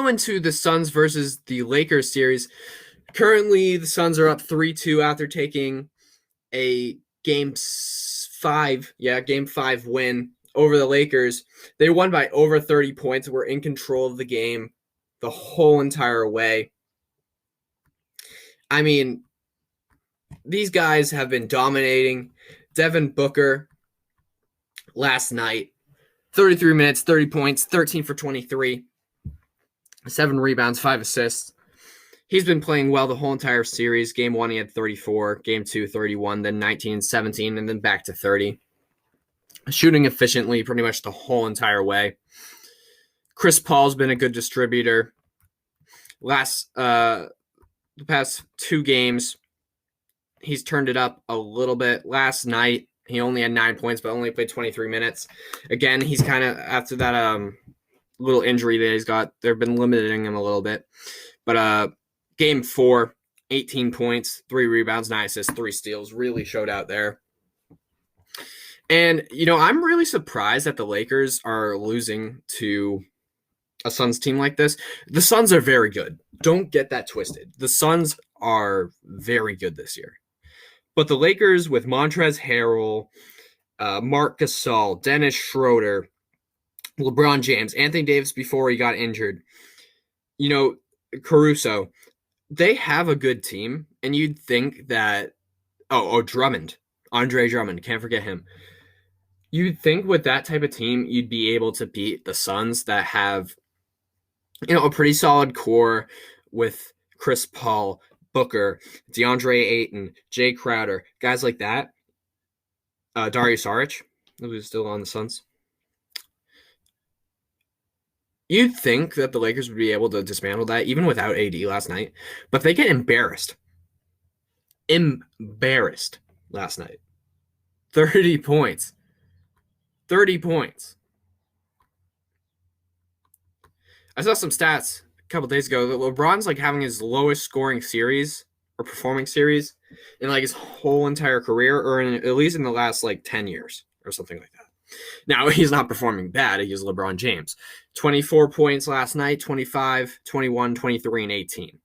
go into the Suns versus the Lakers series. Currently, the Suns are up 3-2 after taking a game 5 win over the Lakers. They won by over 30 points, were in control of the game the whole entire way. I mean, these guys have been dominating. Devin Booker last night, 33 minutes, 30 points, 13 for 23, 7 rebounds, 5 assists. He's been playing well the whole entire series. Game 1, he had 34. Game 2, 31. Then 19, 17, and then back to 30. Shooting efficiently pretty much the whole entire way. Chris Paul's been a good distributor. The past 2 games, he's turned it up a little bit. Last night, he only had 9 points, but only played 23 minutes. Again, he's kind of, after that little injury that he's got, they've been limiting him a little bit. But Game 4, 18 points, 3 rebounds, 9 assists, 3 steals. Really showed out there. And, I'm really surprised that the Lakers are losing to a Suns team like this. The Suns are very good. Don't get that twisted. The Suns are very good this year. But the Lakers with Montrezl Harrell, Marc Gasol, Dennis Schroeder, LeBron James, Anthony Davis before he got injured, Caruso, they have a good team, and you'd think that Drummond, Andre Drummond, can't forget him. You'd think with that type of team, you'd be able to beat the Suns that have, a pretty solid core with Chris Paul, Booker, DeAndre Ayton, Jay Crowder, guys like that. Dario Saric, who's still on the Suns. You'd think that the Lakers would be able to dismantle that even without AD last night, but they get embarrassed. Embarrassed last night. 30 points. 30 points. I saw some stats a couple days ago that LeBron's having his lowest scoring series or performing series in his whole entire career, or at least in the last 10 years or something like that. Now, he's not performing bad. He's LeBron James. 24 points last night, 25, 21, 23, and 18.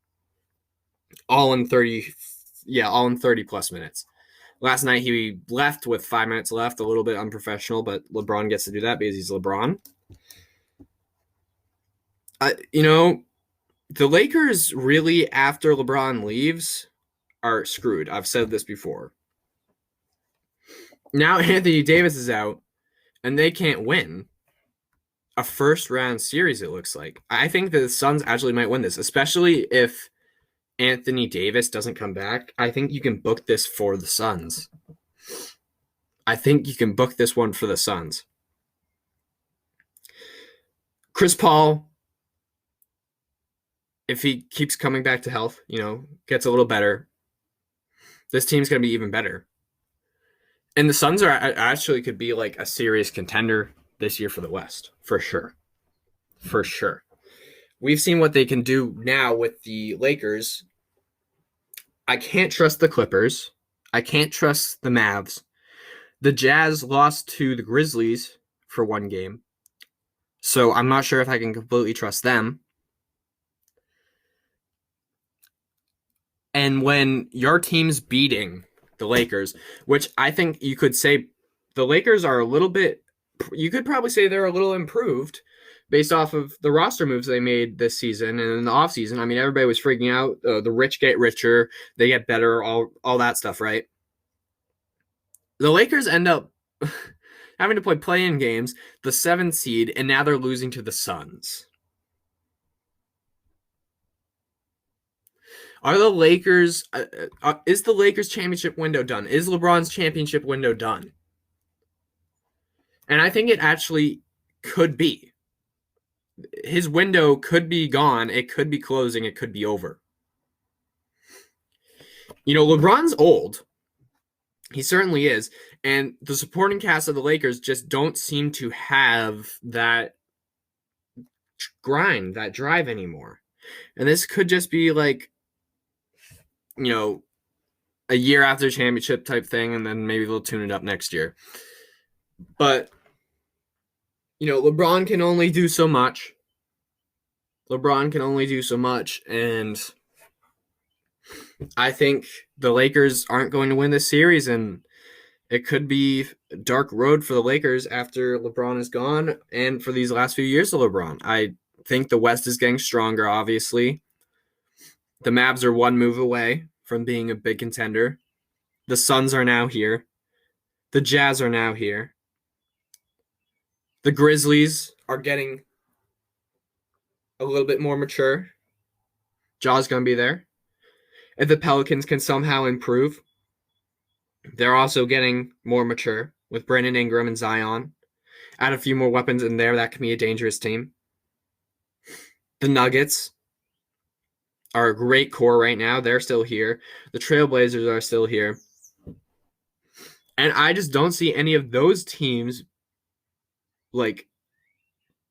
All in 30 plus minutes. Last night, he left with 5 minutes left, a little bit unprofessional, but LeBron gets to do that because he's LeBron. The Lakers really, after LeBron leaves, are screwed. I've said this before. Now Anthony Davis is out, and they can't win a first-round series, it looks like. I think the Suns actually might win this, especially if Anthony Davis doesn't come back. I think you can book this for the Suns. I think you can book this one for the Suns. Chris Paul, if he keeps coming back to health, gets a little better, this team's going to be even better. And the Suns actually could be a serious contender this year for the West, for sure. For sure. We've seen what they can do now with the Lakers. I can't trust the Clippers. I can't trust the Mavs. The Jazz lost to the Grizzlies for 1 game. So I'm not sure if I can completely trust them. And when your team's beating the Lakers, which I think you could say the Lakers are a little bit, you could probably say they're a little improved based off of the roster moves they made this season and in the offseason. I mean, everybody was freaking out. The rich get richer, they get better, all that stuff, right? The Lakers end up having to play play-in games, the 7th seed, and now they're losing to the Suns. Are the Lakers, is the Lakers championship window done? Is LeBron's championship window done? And I think it actually could be. His window could be gone. It could be closing. It could be over. LeBron's old. He certainly is. And the supporting cast of the Lakers just don't seem to have that grind, that drive anymore. And this could just be a year after championship type thing, and then maybe they'll tune it up next year. But, LeBron can only do so much. LeBron can only do so much, and I think the Lakers aren't going to win this series, and it could be a dark road for the Lakers after LeBron is gone and for these last few years of LeBron. I think the West is getting stronger, obviously. The Mavs are one move away from being a big contender. The Suns are now here. The Jazz are now here. The Grizzlies are getting a little bit more mature. Jaw's going to be there. If the Pelicans can somehow improve, they're also getting more mature with Brandon Ingram and Zion. Add a few more weapons in there, that can be a dangerous team. The Nuggets are a great core right now. They're still here. The Trailblazers are still here. And I just don't see any of those teams like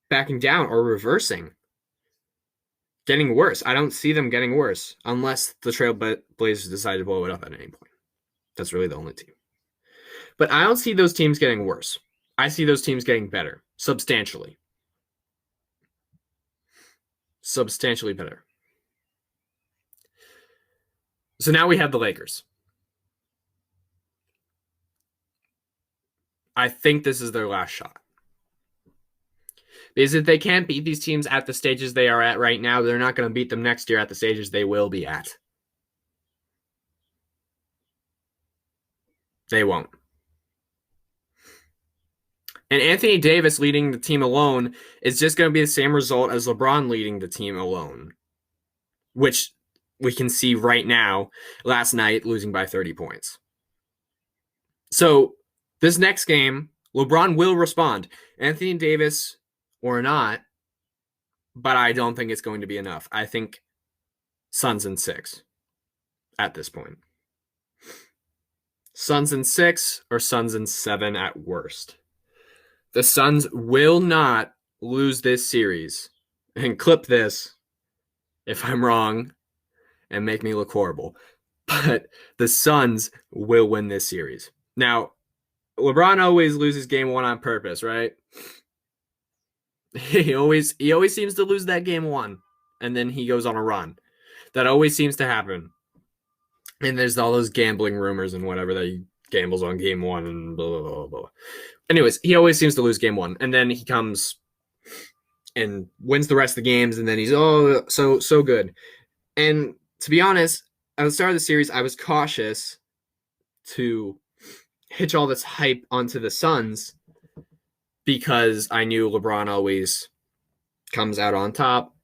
backing down or reversing. Getting worse. I don't see them getting worse unless the Trailblazers decide to blow it up at any point. That's really the only team. But I don't see those teams getting worse. I see those teams getting better. Substantially. Substantially better. So now we have the Lakers. I think this is their last shot. Because if they can't beat these teams at the stages they are at right now, they're not going to beat them next year at the stages they will be at. They won't. And Anthony Davis leading the team alone is just going to be the same result as LeBron leading the team alone, which we can see right now, last night, losing by 30 points. So this next game, LeBron will respond. Anthony Davis or not, but I don't think it's going to be enough. I think Suns in 6 at this point. Suns in 6 or Suns in 7 at worst. The Suns will not lose this series. And clip this if I'm wrong and make me look horrible. But the Suns will win this series. Now, LeBron always loses game 1 on purpose, right? He always seems to lose that game 1, and then he goes on a run. That always seems to happen. And there's all those gambling rumors and whatever that he gambles on game 1 and blah, blah, blah, blah. Anyways, he always seems to lose game 1, and then he comes and wins the rest of the games, and then he's so good. And to be honest, at the start of the series, I was cautious to hitch all this hype onto the Suns because I knew LeBron always comes out on top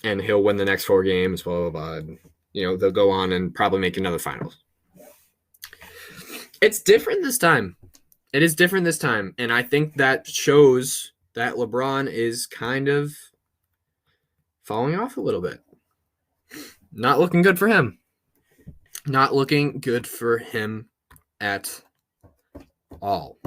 and he'll win the next 4 games, blah, blah, blah. And, they'll go on and probably make another finals. It's different this time. It is different this time. And I think that shows that LeBron is kind of falling off a little bit. Not looking good for him. Not looking good for him at all.